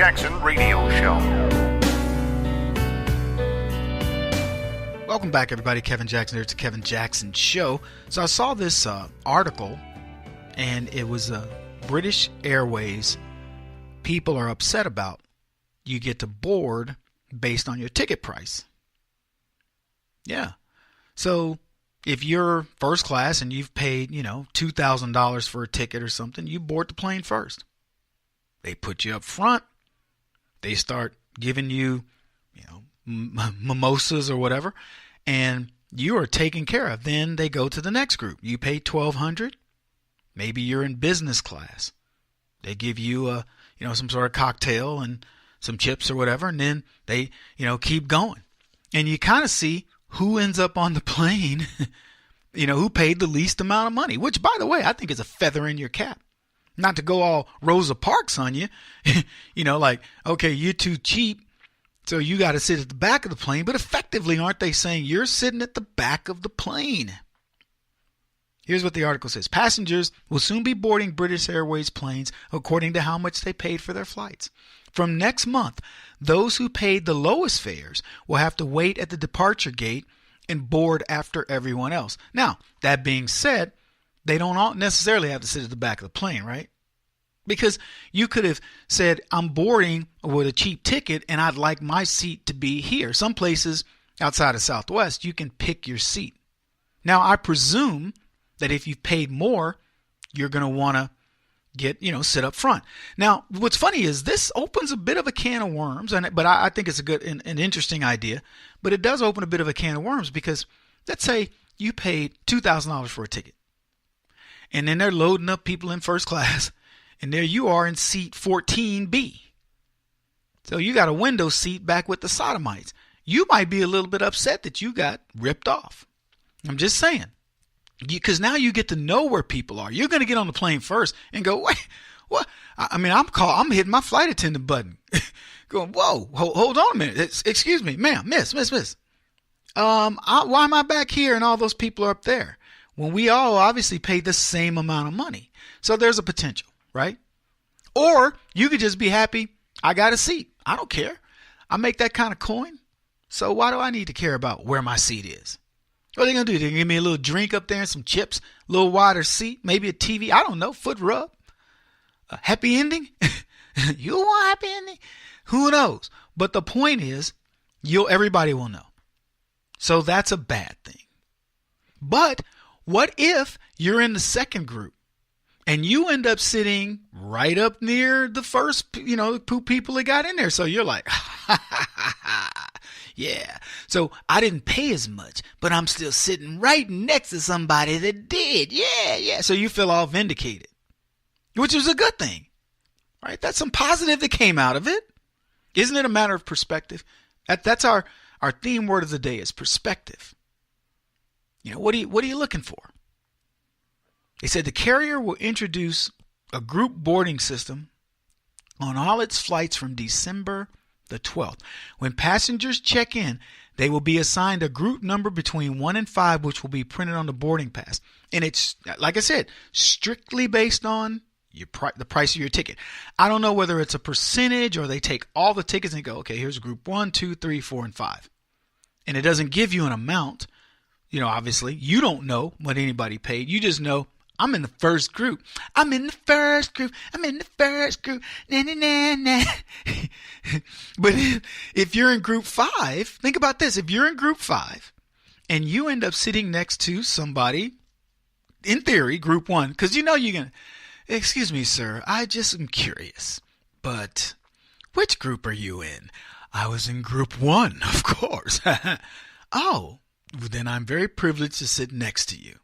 Jackson Radio Show. Welcome back, everybody. Kevin Jackson here. It's the Kevin Jackson Show. So I saw this article, and it was British Airways. People are upset about you get to board based on your ticket price. Yeah. So if you're first class and you've paid, $2,000 for a ticket or something, you board the plane first. They put you up front. They start giving you, mimosas or whatever, and you are taken care of. Then they go to the next group. You pay $1,200. Maybe you're in business class. They give you some sort of cocktail and some chips or whatever, and then they, keep going. And you kind of see who ends up on the plane, who paid the least amount of money, which, by the way, I think is a feather in your cap. Not to go all Rosa Parks on you, like, okay, you're too cheap, so you got to sit at the back of the plane. But effectively, aren't they saying you're sitting at the back of the plane? Here's what the article says. Passengers will soon be boarding British Airways planes according to how much they paid for their flights. From next month, those who paid the lowest fares will have to wait at the departure gate and board after everyone else. Now, that being said, they don't necessarily have to sit at the back of the plane, right? Because you could have said, I'm boarding with a cheap ticket and I'd like my seat to be here. Some places outside of Southwest, you can pick your seat. Now, I presume that if you've paid more, you're going to want to sit up front. Now, what's funny is this opens a bit of a can of worms, but I think it's an interesting idea. But it does open a bit of a can of worms because let's say you paid $2,000 for a ticket. And then they're loading up people in first class. And there you are in seat 14B. So you got a window seat back with the sodomites. You might be a little bit upset that you got ripped off. I'm just saying. Because now you get to know where people are. You're going to get on the plane first and go, wait, what? I'm hitting my flight attendant button. Going, whoa, hold on a minute. Excuse me, ma'am, miss. Why am I back here and all those people are up there? When we all obviously paid the same amount of money. So there's a potential, right? Or you could just be happy, I got a seat. I don't care. I make that kind of coin. So why do I need to care about where my seat is? What are they going to do? They're going to give me a little drink up there and some chips, a little wider seat, maybe a TV. I don't know, foot rub. A happy ending? You want a happy ending? Who knows? But the point is, everybody will know. So that's a bad thing. But what if you're in the second group and you end up sitting right up near the first, the people that got in there? So you're like, yeah. So I didn't pay as much, but I'm still sitting right next to somebody that did. Yeah. So you feel all vindicated, which is a good thing, right? That's some positive that came out of it. Isn't it a matter of perspective? That's our theme word of the day is perspective. What are you looking for? They said the carrier will introduce a group boarding system on all its flights from December the 12th. When passengers check in, they will be assigned a group number between 1 and 5, which will be printed on the boarding pass. And it's, like I said, strictly based on the price of your ticket. I don't know whether it's a percentage or they take all the tickets and go, okay, here's group 1, 2, 3, 4, and 5. And it doesn't give you an amount. Obviously, you don't know what anybody paid. You just know, I'm in the first group. I'm in the first group. Nah, nah, nah, nah. But if you're in group 5, think about this. If you're in group 5 and you end up sitting next to somebody, in theory, group 1, because you're going to, excuse me, sir, I just am curious, but which group are you in? I was in group 1, of course. Oh. Then I'm very privileged to sit next to you.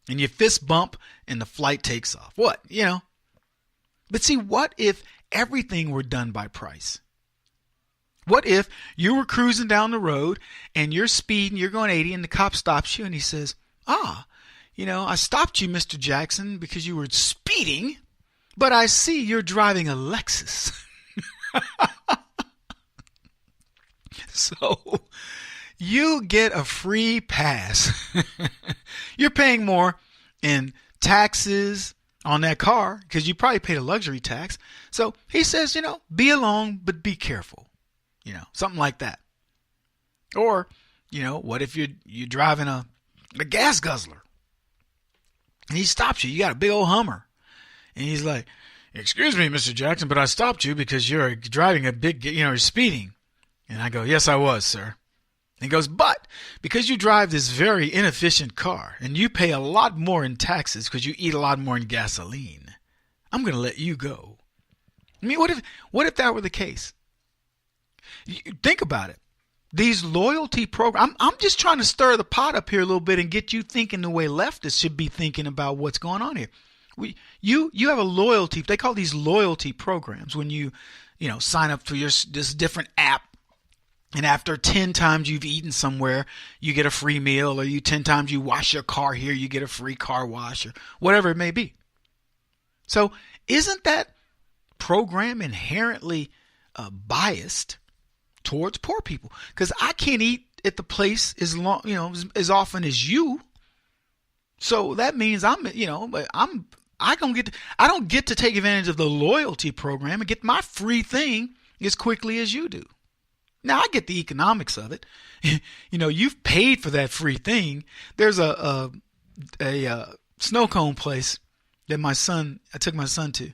And you fist bump and the flight takes off. What? But see, what if everything were done by price? What if you were cruising down the road and you're speeding, you're going 80 and the cop stops you and he says, I stopped you, Mr. Jackson, because you were speeding, but I see you're driving a Lexus. So you get a free pass. You're paying more in taxes, on that car because you probably paid a luxury tax. So he says, be along, but be careful, something like that. Or, what if you're driving a gas guzzler and he stops you? You got a big old Hummer. And he's like, excuse me, Mr. Jackson, but I stopped you because you're driving a big, you're speeding. And I go, yes, I was, sir. And he goes, but because you drive this very inefficient car and you pay a lot more in taxes because you eat a lot more in gasoline, I'm going to let you go. I mean, what if that were the case? Think about it. These loyalty programs, I'm just trying to stir the pot up here a little bit and get you thinking the way leftists should be thinking about what's going on here. You have a loyalty, they call these loyalty programs when you sign up for this different app. And after 10 times you've eaten somewhere, you get a free meal, or 10 times you wash your car here, you get a free car wash, or whatever it may be. So isn't that program inherently biased towards poor people? Because I can't eat at the place as often as you. So that means I don't get to take advantage of the loyalty program and get my free thing as quickly as you do. Now I get the economics of it. You've paid for that free thing. There's a snow cone place that I took my son to,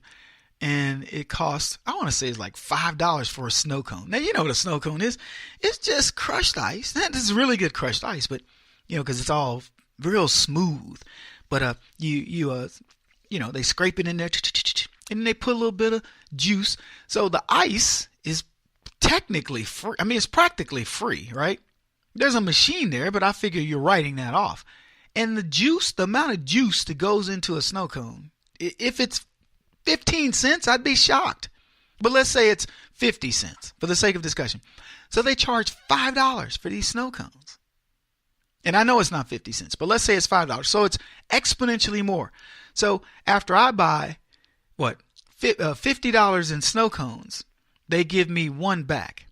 and it cost, I want to say it's like $5 for a snow cone. Now, you know what a snow cone is. It's just crushed ice. This is really good crushed ice, but, because it's all real smooth. But they scrape it in there, and then they put a little bit of juice. So the ice is technically free. I mean, it's practically free, right? There's a machine there, but I figure you're writing that off. And the amount of juice that goes into a snow cone, if it's 15 cents, I'd be shocked. But let's say it's 50 cents for the sake of discussion. So they charge $5 for these snow cones. And I know it's not 50 cents, but let's say it's $5. So it's exponentially more. So after I buy, $50 in snow cones, they give me one back.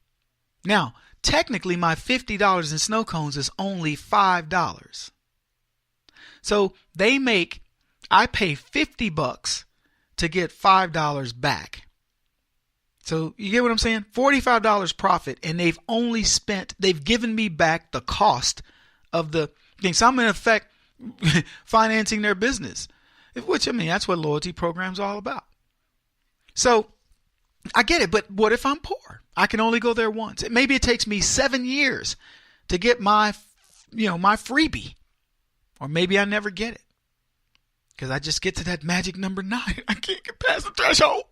Now, technically, my $50 in snow cones is only $5. So I pay $50 to get $5 back. So you get what I'm saying? $45 profit, and they've given me back the cost of the thing. So I'm in effect financing their business, which, that's what loyalty programs are all about. So I get it, but what if I'm poor? I can only go there once. Maybe it takes me 7 years to get my freebie, or maybe I never get it because I just get to that magic number 9. I can't get past the threshold.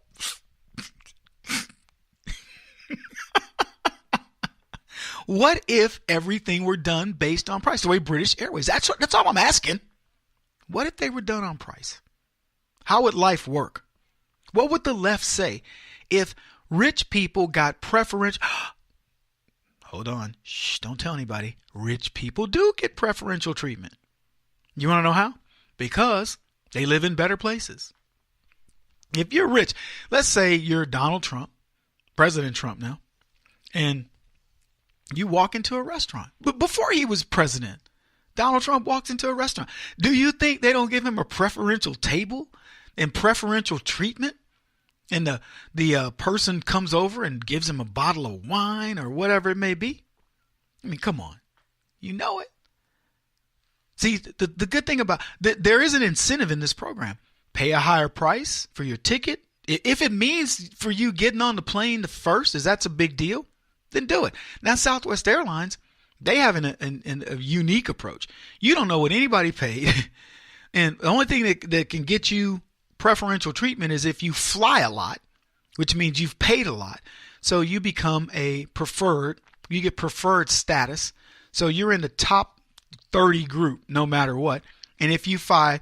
What if everything were done based on price? The way British Airways. That's all I'm asking. What if they were done on price? How would life work? What would the left say if rich people got preferential? Hold on. Shh, don't tell anybody. Rich people do get preferential treatment. You want to know how? Because they live in better places. If you're rich, let's say you're Donald Trump, President Trump now, and you walk into a restaurant. But before he was president, Donald Trump walks into a restaurant. Do you think they don't give him a preferential table and preferential treatment? And the person comes over and gives him a bottle of wine or whatever it may be? I mean, come on. You know it. See, the good thing about there is an incentive in this program. Pay a higher price for your ticket. If it means for you getting on the plane first, that's a big deal, then do it. Now, Southwest Airlines, they have a unique approach. You don't know what anybody paid. And the only thing that can get you preferential treatment is if you fly a lot, which means you've paid a lot. So you become you get preferred status. So you're in the top 30 group no matter what. And if you fly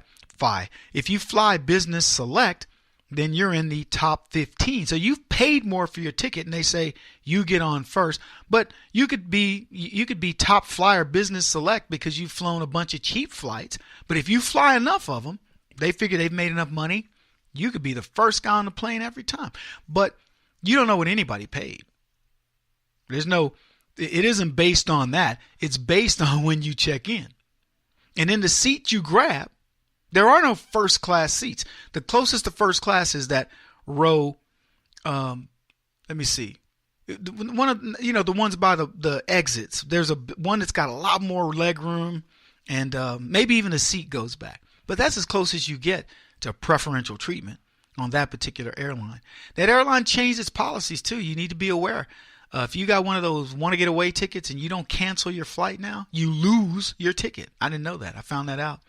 business select, then you're in the top 15. So you've paid more for your ticket, and they say you get on first. But you could be top flyer business select because you've flown a bunch of cheap flights. But if you fly enough of them, they figure they've made enough money, you could be the first guy on the plane every time. But you don't know what anybody paid. It isn't based on that. It's based on when you check in. And then the seat you grab, There are no first class seats. The closest to first class is that row. Let me see. One of the ones by the exits. There's one that's got a lot more leg room, and maybe even the seat goes back. But that's as close as you get to preferential treatment on that particular airline. That airline changed its policies too. You need to be aware. If you got one of those want to get away tickets and you don't cancel your flight now, you lose your ticket. I didn't know that. I found that out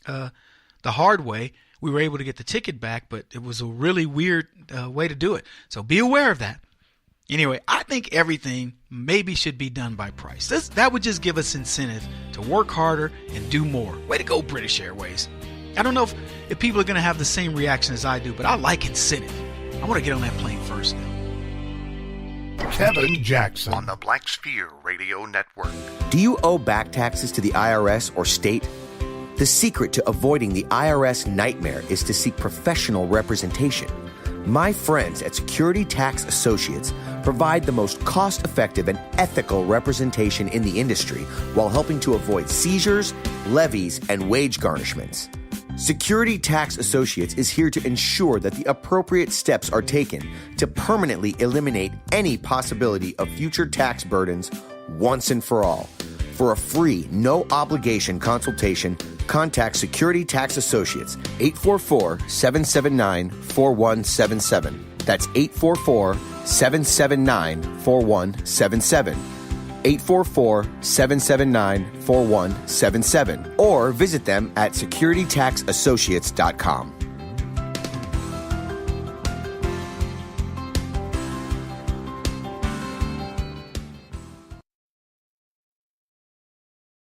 the hard way. We were able to get the ticket back, but it was a really weird way to do it. So be aware of that. Anyway, I think everything maybe should be done by price. That would just give us incentive to work harder and do more. Way to go, British Airways. I don't know if people are going to have the same reaction as I do, but I like incentive. I want to get on that plane first now. Kevin Jackson on the Black Sphere Radio Network. Do you owe back taxes to the IRS or state? The secret to avoiding the IRS nightmare is to seek professional representation. My friends at Security Tax Associates provide the most cost-effective and ethical representation in the industry while helping to avoid seizures, levies, and wage garnishments. Security Tax Associates is here to ensure that the appropriate steps are taken to permanently eliminate any possibility of future tax burdens once and for all. For a free, no-obligation consultation, contact Security Tax Associates, 844-779-4177. That's 844-779-4177. 844-779-4177. Or visit them at securitytaxassociates.com.